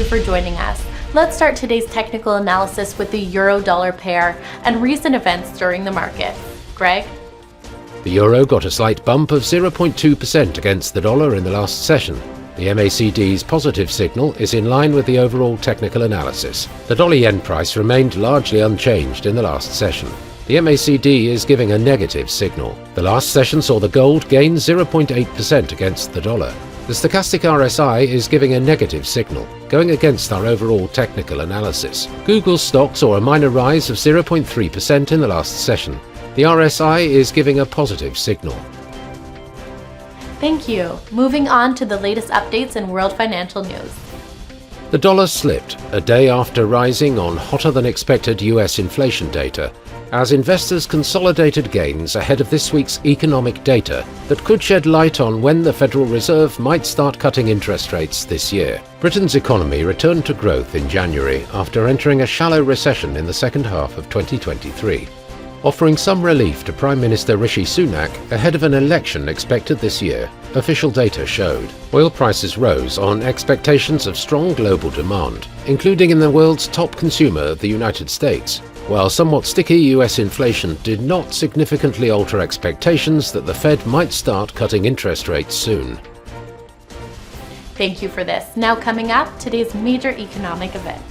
for joining us. Let's start today's technical analysis with the euro-dollar pair and recent events during the market. Greg? The euro got a slight bump of 0.2% against the dollar in the last session. The MACD's positive signal is in line with the overall technical analysis. The dollar-yen price remained largely unchanged in the last session. The MACD is giving a negative signal. The last session saw the gold gain 0.8% against the dollar. The stochastic RSI is giving a negative signal, going against our overall technical analysis. Google stock saw a minor rise of 0.3% in the last session. The RSI is giving a positive signal. Thank you. Moving on to the latest updates in world financial news. The dollar slipped a day after rising on hotter-than-expected US inflation data, as investors consolidated gains ahead of this week's economic data that could shed light on when the Federal Reserve might start cutting interest rates this year. Britain's economy returned to growth in January after entering a shallow recession in the second half of 2023, offering some relief to Prime Minister Rishi Sunak ahead of an election expected this year, official data showed. Oil prices rose on expectations of strong global demand, including in the world's top consumer, the United States, while somewhat sticky US inflation did not significantly alter expectations that the Fed might start cutting interest rates soon. Thank you for this. Now coming up, today's major economic events.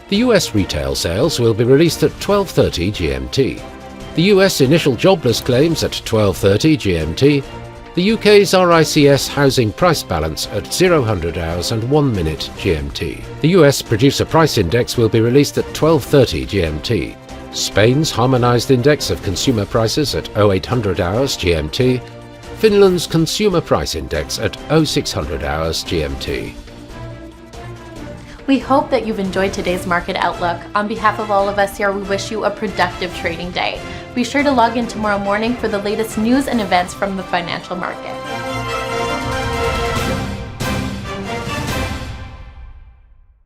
The US retail sales will be released at 12:30 GMT. The US initial jobless claims at 12:30 GMT. The UK's RICS housing price balance at 00 hours and 1 minute GMT. The US Producer Price Index will be released at 12:30 GMT. Spain's Harmonised Index of Consumer Prices at 0800 hours GMT. Finland's Consumer Price Index at 0600 hours GMT. We hope that you've enjoyed today's market outlook. On behalf of all of us here, we wish you a productive trading day. Be sure to log in tomorrow morning for the latest news and events from the financial market.